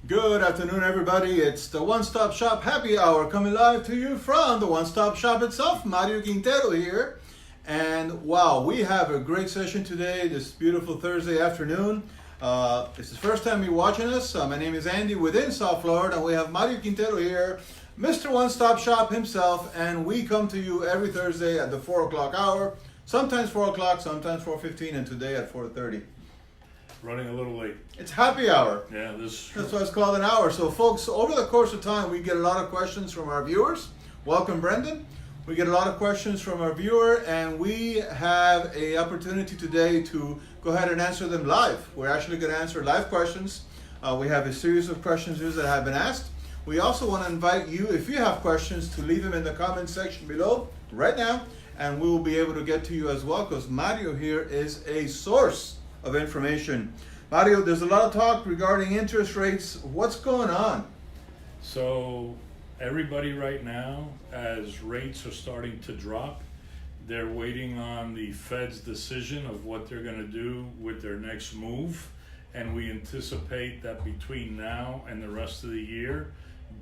Good afternoon, everybody. It's the One Stop Shop Happy Hour coming live to you from the One Stop Shop itself. Mario Quintero here. And wow, we have a great session today, this beautiful Thursday afternoon. It's the first time you're watching us. My name is Andy within South Florida, and we have Mario Quintero here, Mr. One Stop Shop himself, and we come to you every Thursday at the 4 o'clock hour, sometimes 4 o'clock, sometimes 4:15, and today at 4:30. Running a little late. It's happy hour. Yeah, That's why it's called an hour. So folks, over the course of time, we get a lot of questions from our viewers. Welcome, Brendan. We get a lot of questions from our viewer, and we have a opportunity today to go ahead and answer them live. We're actually going to answer live questions. We have a series of questions here that have been asked. We also want to invite you, if you have questions, to leave them in the comment section below right now, and we will be able to get to you as well, because Mario here is a source of information. Mario, there's a lot of talk regarding interest rates. What's going on? So everybody right now, as rates are starting to drop, they're waiting on the Fed's decision of what they're going to do with their next move. And we anticipate that between now and the rest of the year,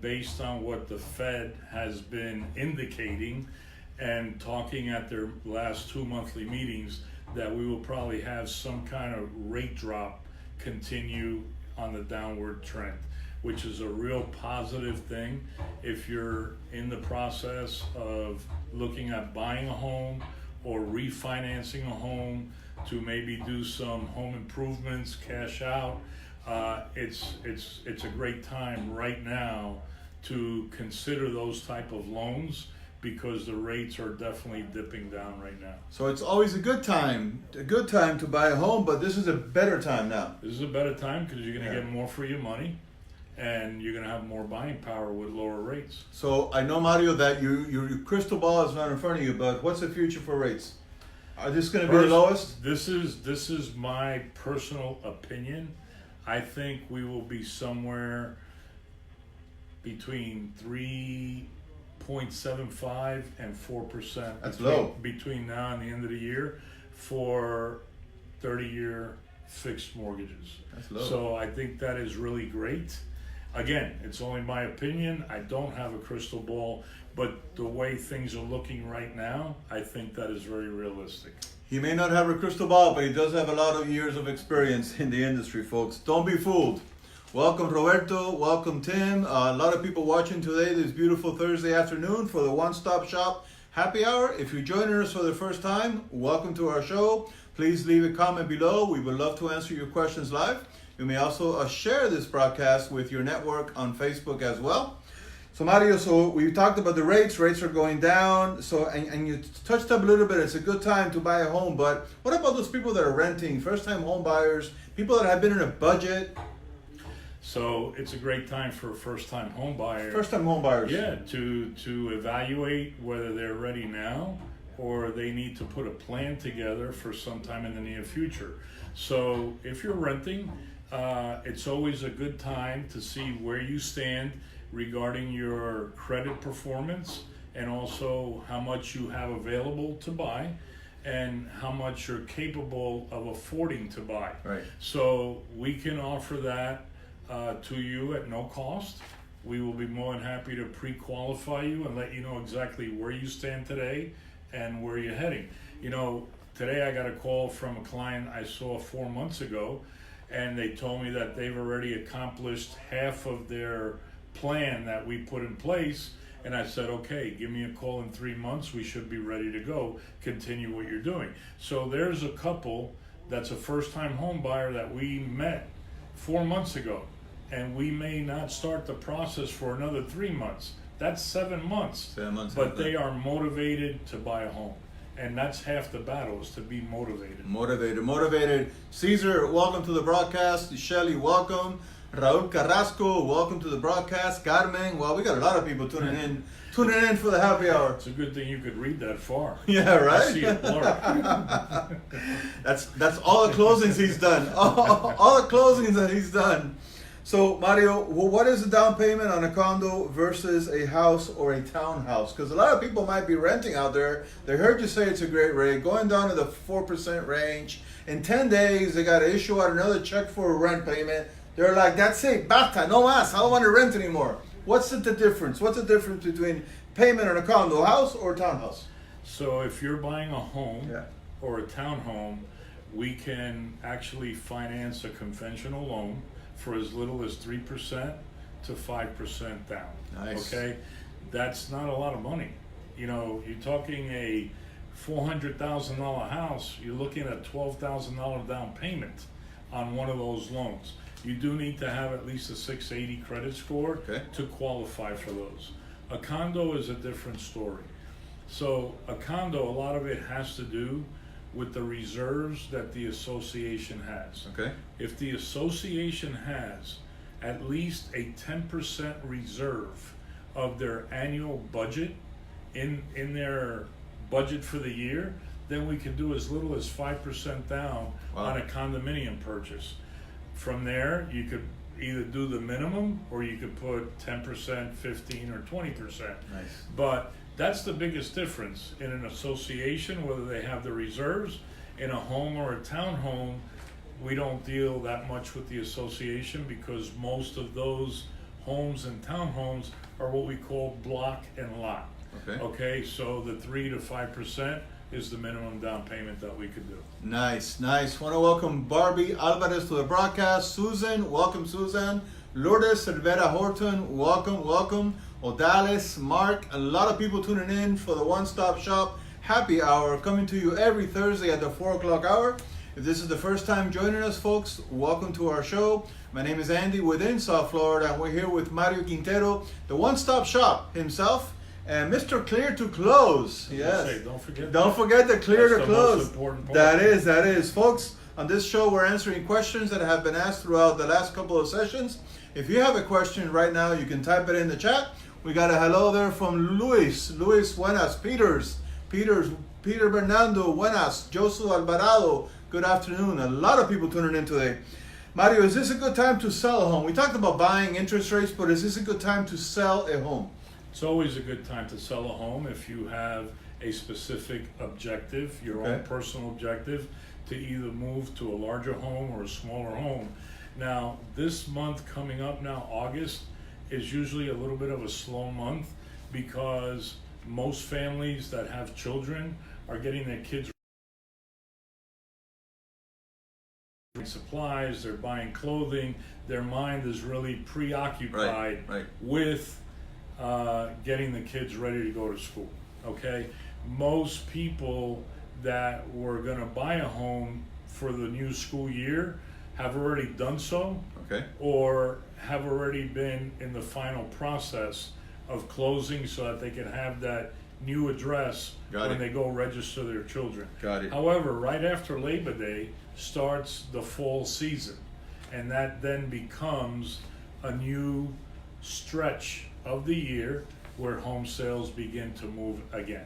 based on what the Fed has been indicating and talking at their last 2 monthly meetings, that we will probably have some kind of rate drop continue on the downward trend, which is a real positive thing. If you're in the process of looking at buying a home or refinancing a home to maybe do some home improvements, cash out, it's a great time right now to consider those type of loans, because the rates are definitely dipping down right now. So it's always a good time to buy a home, but this is a better time now. This is a better time because you're going to get more for your money, and you're going to have more buying power with lower rates. So I know, Mario, that your crystal ball is not in front of you, but what's the future for rates? Are this going to be the lowest? This is my personal opinion. I think we will be somewhere between 3.75 and 4%. That's low. Between now and the end of the year for 30-year fixed mortgages. That's low. So I think that is really great. Again, it's only my opinion. I don't have a crystal ball, but the way things are looking right now, I think that is very realistic. He may not have a crystal ball, but he does have a lot of years of experience in the industry, folks. Don't be fooled. Welcome, Roberto. Welcome, Tim. A lot of people watching today this beautiful Thursday afternoon for the One Stop Shop Happy Hour. If you're joining us for the first time, welcome to our show. Please leave a comment below. We would love to answer your questions live. You may also share this broadcast with your network on Facebook as well. So Mario, so we talked about the rates. Rates are going down. So and you touched up a little bit. It's a good time to buy a home. But what about those people that are renting, first-time home buyers, people that have been in a budget? So it's a great time for a first-time home buyer. First-time home buyers. Yeah, to evaluate whether they're ready now or they need to put a plan together for some time in the near future. So if you're renting, it's always a good time to see where you stand regarding your credit performance, and also how much you have available to buy and how much you're capable of affording to buy. Right. So we can offer that to you at no cost. We will be more than happy to pre-qualify you and let you know exactly where you stand today and where you're heading. You know, today I got a call from a client I saw 4 months ago, and they told me that they've already accomplished half of their plan that we put in place. And I said, okay, give me a call in 3 months. We should be ready to go. Continue what you're doing. So there's a couple that's a first-time home buyer that we met 4 months ago, and we may not start the process for another 3 months. That's 7 months. 7 months. But they are motivated to buy a home. And that's half the battle, is to be motivated. Motivated. Caesar, welcome to the broadcast. Shelly, welcome. Raul Carrasco, welcome to the broadcast. Carmen, well, we got a lot of people tuning in for the happy hour. It's a good thing you could read that far. Yeah, right? I see it blurred. That's all the closings he's done. All the closings that he's done. So, Mario, what is the down payment on a condo versus a house or a townhouse? Because a lot of people might be renting out there. They heard you say it's a great rate, going down to the 4% range. In 10 days, they got to issue out another check for a rent payment. They're like, that's it, basta, no más, I don't want to rent anymore. What's the difference? What's the difference between payment on a condo house or townhouse? So if you're buying a home Yeah. or a townhome, we can actually finance a conventional loan for as little as 3% to 5% down. Nice. Okay, that's not a lot of money. You know, you're talking a $400,000 house. You're looking at $12,000 down payment on one of those loans. You do need to have at least a 680 credit score Okay. to qualify for those. A condo is a different story. So a condo, a lot of it has to do with the reserves that the association has. Okay. If the association has at least a 10% reserve of their annual budget in their budget for the year, then we can do as little as 5% down Wow. on a condominium purchase. From there, you could either do the minimum or you could put 10%, 15, or 20%. Nice. But that's the biggest difference in an association, whether they have the reserves. In a home or a townhome, we don't deal that much with the association because most of those homes and townhomes are what we call block and lot. Okay. Okay, so the 3 to 5% is the minimum down payment that we could do. Nice, nice. Want to welcome Barbie Alvarez to the broadcast. Susan, welcome, Susan. Lourdes Cervera Horton, welcome, welcome. Odales, Mark, a lot of people tuning in for the One Stop Shop Happy Hour, coming to you every Thursday at the 4 o'clock hour. If this is the first time joining us, folks, welcome to our show. My name is Andy within South Florida, and we're here with Mario Quintero, the One Stop Shop himself, and Mr. Clear to Close. Yes. Say, don't forget. Don't forget the Clear That's to the Close. most important part. That is. Folks, on this show, we're answering questions that have been asked throughout the last couple of sessions. If you have a question right now, you can type it in the chat. We got a hello there from Luis. Luis, buenas. Peter Bernardo, buenas. Josu Alvarado, good afternoon. A lot of people tuning in today. Mario, is this a good time to sell a home? We talked about buying, interest rates, but is this a good time to sell a home? It's always a good time to sell a home if you have a specific objective, your own Okay. personal objective, to either move to a larger home or a smaller home. Now, this month coming up now, August, is usually a little bit of a slow month because most families that have children are getting their kids supplies, they're buying clothing, their mind is really preoccupied Right. with getting the kids ready to go to school. Okay, most people that were going to buy a home for the new school year have already done so, Okay. or have already been in the final process of closing so that they can have that new address Got when it. they go register their children. Got it. However, right after Labor Day starts the fall season, and that then becomes a new stretch of the year where home sales begin to move again.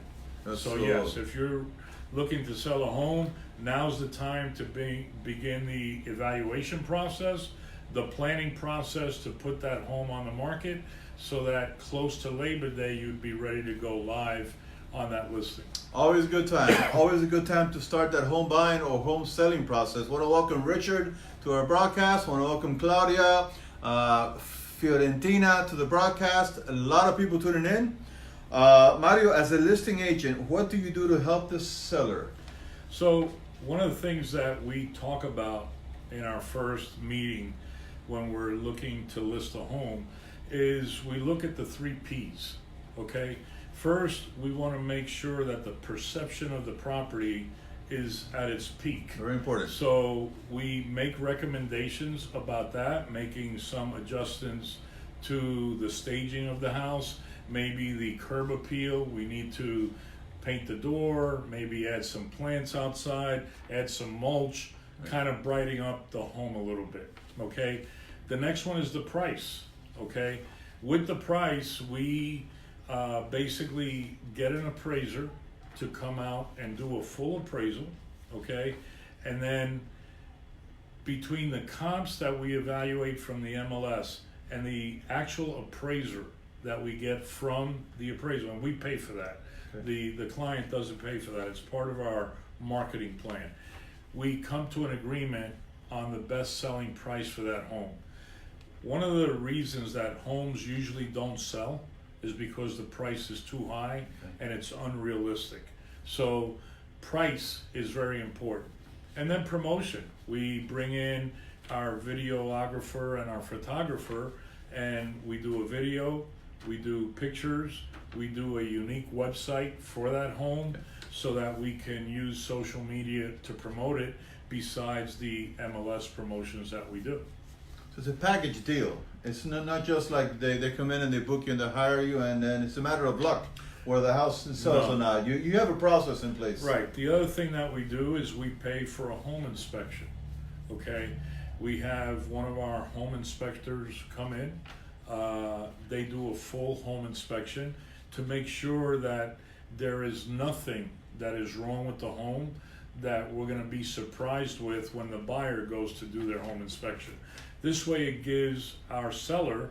So yes, if you're looking to sell a home, now's the time to begin the evaluation process, the planning process to put that home on the market, so that close to Labor Day you'd be ready to go live on that listing. Always a good time. Always a good time to start that home buying or home selling process. Want to welcome Richard to our broadcast. Want to welcome Claudia, Fiorentina to the broadcast. A lot of people tuning in. Mario, as a listing agent, what do you do to help the seller? So one of the things that we talk about in our first meeting when we're looking to list a home is we look at the 3 P's, okay? First, we want to make sure that the perception of the property is at its peak. Very important. So we make recommendations about that, making some adjustments to the staging of the house, maybe the curb appeal. We need to paint the door, maybe add some plants outside, add some mulch, kind of brightening up the home a little bit, okay? The next one is the price, okay? With the price, we basically get an appraiser to come out and do a full appraisal, okay? And then between the comps that we evaluate from the MLS and the actual appraiser that we get from the appraiser, and we pay for that. Okay. The client doesn't pay for that. It's part of our marketing plan. We come to an agreement on the best selling price for that home. one of the reasons that homes usually don't sell is because the price is too high and it's unrealistic. So price is very important. And then promotion. We bring in our videographer and our photographer, and we do a video, we do pictures, we do a unique website for that home so that we can use social media to promote it besides the MLS promotions that we do. So it's a package deal. It's not just like they come in and they book you and they hire you and then it's a matter of luck whether the house sells or not. You have a process in place. Right. The other thing that we do is we pay for a home inspection. Okay? We have one of our home inspectors come in. They do a full home inspection to make sure that there is nothing that is wrong with the home that we're going to be surprised with when the buyer goes to do their home inspection. This way it gives our seller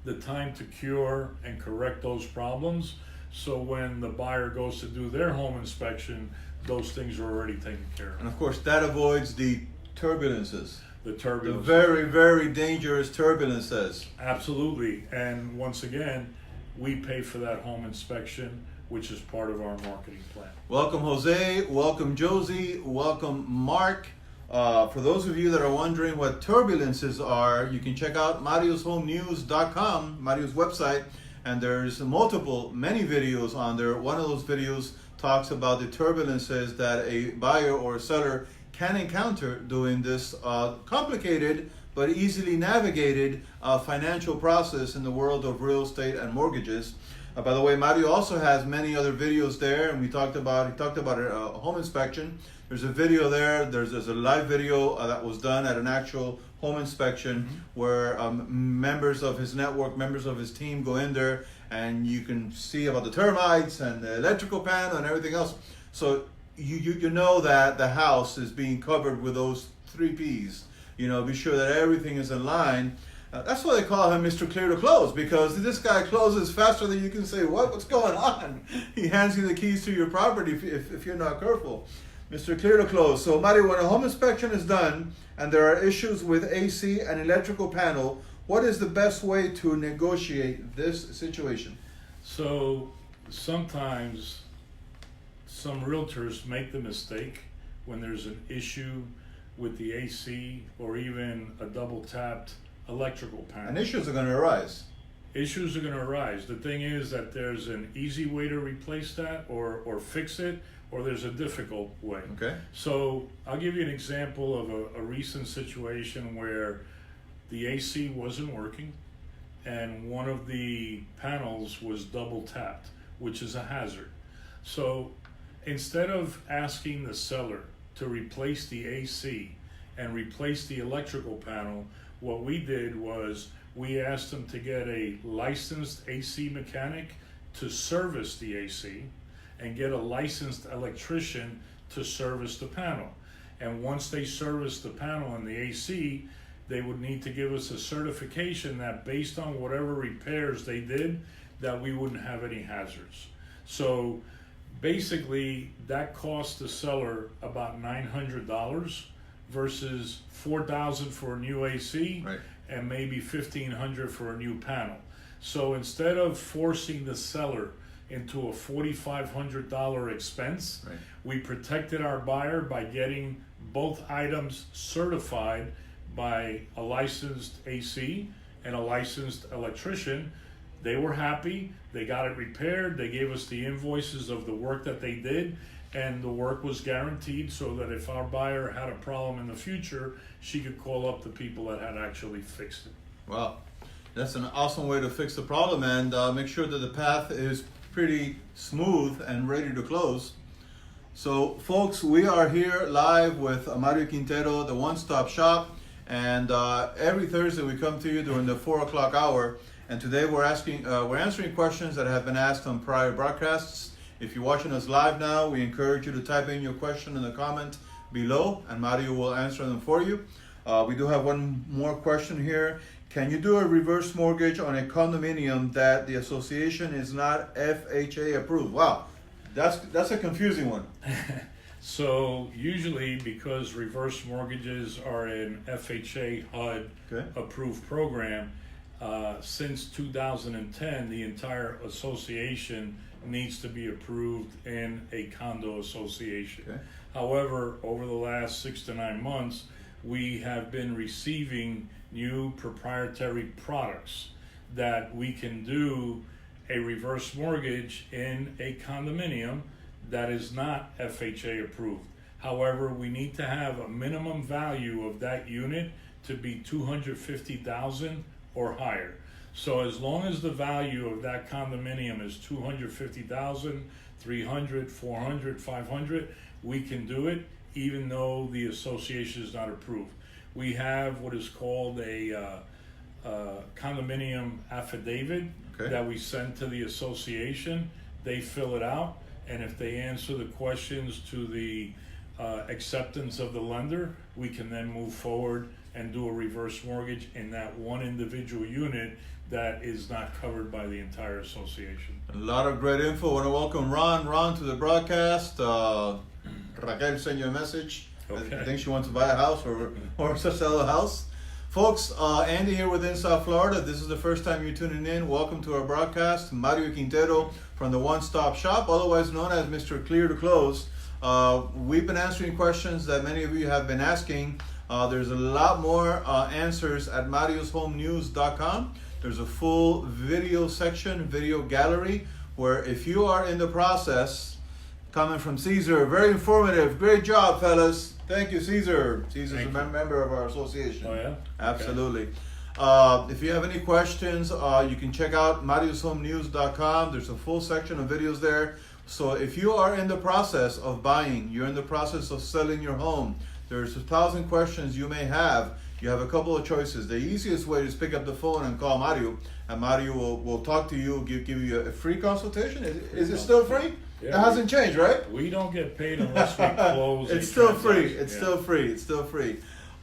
the time to cure and correct those problems, so when the buyer goes to do their home inspection, those things are already taken care of. And of course that avoids the turbulences. The turbulence. The very, very dangerous turbulences. Absolutely. And once again, we pay for that home inspection, which is part of our marketing plan. Welcome Jose, welcome Josie, welcome Mark. For those of you that are wondering what turbulences are, you can check out marioshomenews.com, Mario's website, and there's many videos on there. One of those videos talks about the turbulences that a buyer or a seller can encounter doing this complicated but easily navigated financial process in the world of real estate and mortgages. By the way, Mario also has many other videos there, and he talked about a home inspection. There's a video there. There's a live video that was done at an actual home inspection where members of his network, members of his team go in there, and you can see about the termites and the electrical panel and everything else. So you know that the house is being covered with those 3 P's. You know, be sure that everything is in line. That's why they call him Mr. Clear to Close, because this guy closes faster than you can say, what's going on? He hands you the keys to your property if you're not careful. Mr. Clear to Close. So Mario, when a home inspection is done and there are issues with AC and electrical panel, what is the best way to negotiate this situation? So sometimes some realtors make the mistake when there's an issue with the AC or even a double tapped electrical panel. And issues are going to arise. Issues are going to arise. The thing is that there's an easy way to replace that or fix it, or there's a difficult way. Okay. So I'll give you an example of a recent situation where the AC wasn't working and one of the panels was double tapped, which is a hazard. So instead of asking the seller to replace the AC and replace the electrical panel, what we did was we asked them to get a licensed AC mechanic to service the AC and get a licensed electrician to service the panel. And once they serviced the panel and the AC, they would need to give us a certification that based on whatever repairs they did, that we wouldn't have any hazards. So basically that cost the seller about $900 versus $4,000 for a new AC, Right. and maybe $1,500 for a new panel. So instead of forcing the seller into a $4,500 expense, Right. we protected our buyer by getting both items certified by a licensed AC and a licensed electrician. They were happy, they got it repaired, they gave us the invoices of the work that they did, and the work was guaranteed so that if our buyer had a problem in the future, she could call up the people that had actually fixed it. Wow, that's an awesome way to fix the problem, and make sure that the path is pretty smooth and ready to close. So folks, we are here live with Mario Quintero, the one-stop shop, and every Thursday we come to you during the 4 o'clock hour, and today we're answering questions that have been asked on prior broadcasts. If you're watching us live now, we encourage you to type in your question in the comment below, and Mario will answer them for you. We do have one more question here. Can you do a reverse mortgage on a condominium that the association is not FHA approved? Wow, that's a confusing one. So usually, because reverse mortgages are an FHA HUD Okay. approved program, since 2010, the entire association needs to be approved in a condo association. Okay. However, over the last 6 to 9 months, we have been receiving new proprietary products that we can do a reverse mortgage in a condominium that is not FHA approved. However, we need to have a minimum value of that unit to be $250,000 or higher. So as long as the value of that condominium is $250,000, $300,000, $400,000, $500,000, we can do it even though the association is not approved. We have what is called a condominium affidavit Okay. that we send to the association. They fill it out, and if they answer the questions to the acceptance of the lender, we can then move forward and do a reverse mortgage in that one individual unit that is not covered by the entire association. A lot of great info. I want to welcome Ron to the broadcast. Raquel sent you a message. Okay. I think she wants to buy a house or sell a house. Folks, Andy here with Inside Florida. This is the first time you're tuning in. Welcome to our broadcast. Mario Quintero from the One Stop Shop, otherwise known as Mr. Clear to Close. We've been answering questions that many of you have been asking. There's a lot more answers at marioshomenews.com. There's a full video section, video gallery, where if you are in the process, coming from Caesar, very informative, great job, fellas. Thank you, Caesar. Caesar's Thank a you. member of our association. Oh yeah? Absolutely. If you have any questions, you can check out marioshomenews.com. There's a full section of videos there. So if you are in the process of buying, you're in the process of selling your home, there's 1,000 questions you may have. You have a couple of choices. The easiest way is pick up the phone and call Mario, and Mario will talk to you, give you a free consultation. Is it still free? Yeah, It hasn't changed, right? We don't get paid unless we close. It's a still free. transaction. It's Yeah. still free. It's still free.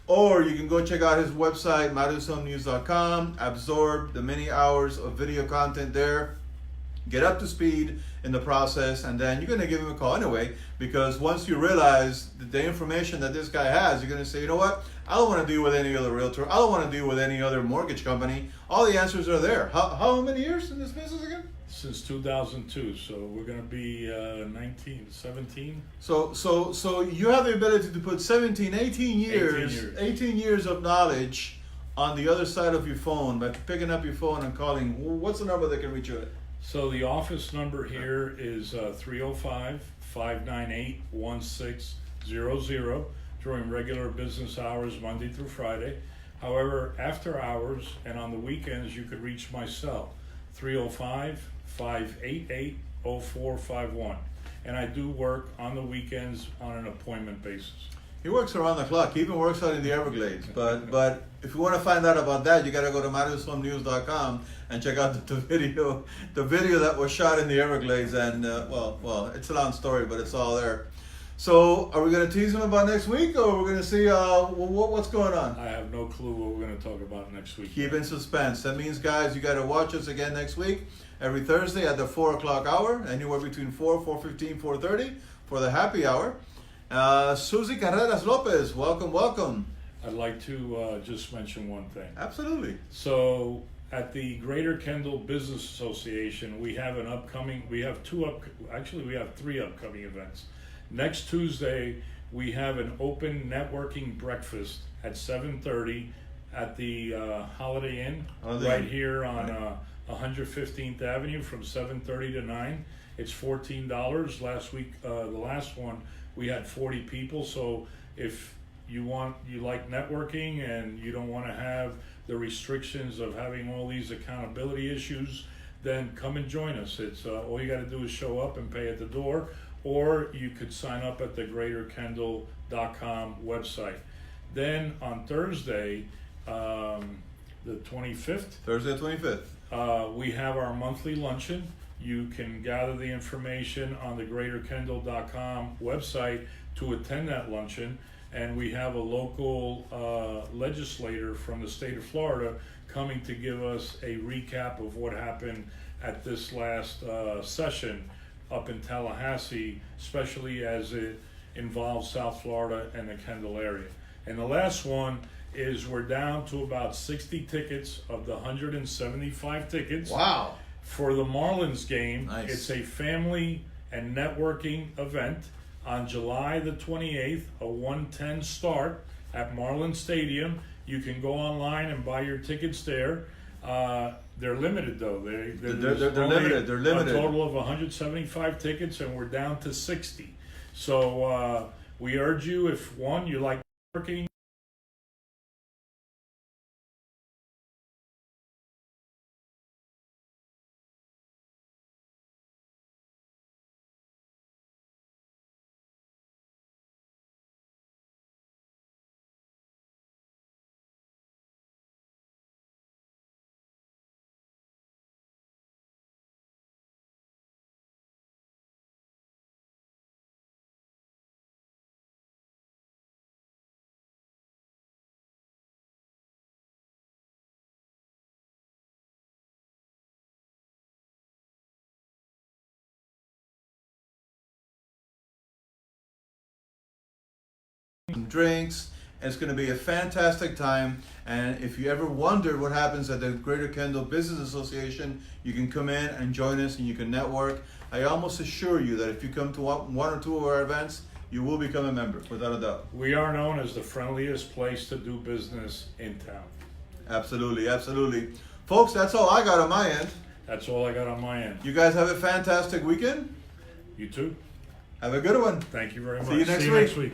Or you can go check out his website, marioshomenews.com, absorb the many hours of video content there, get up to speed in the process, and then you're going to give him a call anyway, because once you realize the information that this guy has, you're going to say, you know what, I don't want to deal with any other realtor. I don't want to deal with any other mortgage company. All the answers are there. How many years in this business again? Since 2002, so we're going to be 17. So you have the ability to put 17, 18 years, 18 years of knowledge on the other side of your phone by picking up your phone and calling. What's the number that can reach you at? So the office number here is 305-598-1600 during regular business hours, Monday through Friday. However, after hours and on the weekends, you could reach my cell, 305-588-0451. And I do work on the weekends on an appointment basis. He works around the clock. He even works out in the Everglades. But if you want to find out about that, you got to go to marioshomenews.com and check out the video that was shot in the Everglades. And well, it's a long story, but it's all there. So are we going to tease him about next week, or we're going to see what's going on? I have no clue what we're going to talk about next week. Keep in suspense. That means, guys, you got to watch us again next week, every Thursday at the 4 o'clock hour, anywhere between 4:15, 4:30 for the happy hour. Susie Carreras Lopez, welcome. I'd like to just mention one thing. Absolutely. So at the Greater Kendall Business Association, we have three upcoming events. Next Tuesday, we have an open networking breakfast at 7:30 at the Holiday Inn, right here on 115th Avenue from 7:30 to 9. It's $14. Last week, the last one, we had 40 people. So if you like networking and you don't want to have the restrictions of having all these accountability issues, then come and join us. It's all you got to do is show up and pay at the door, or you could sign up at the greaterkendall.com website. Then on Thursday, the 25th, Thursday 25th. we have our monthly luncheon. You can gather the information on the greaterkendall.com website to attend that luncheon. And we have a local legislator from the state of Florida coming to give us a recap of what happened at this last session up in Tallahassee, especially as it involves South Florida and the Kendall area. And the last one is we're down to about 60 tickets of the 175 tickets. Wow. For the Marlins game. Nice. It's a family and networking event on July the 28th, a 1:10 start at Marlins Stadium. You can go online and buy your tickets there. They're limited though. They're limited. They're limited. A total of 175 tickets, and we're down to 60. So we urge you, if one, you like networking, drinks. It's going to be a fantastic time, and if you ever wondered what happens at the Greater Kendall Business Association, you can come in and join us and you can network. I almost assure you that if you come to one or two of our events, you will become a member, without a doubt. we are known as the friendliest place to do business in town. Absolutely, absolutely. Folks, that's all I got on my end. That's all I got on my end. You guys have a fantastic weekend. You too. Have a good one. Thank you very much. See you next week. week.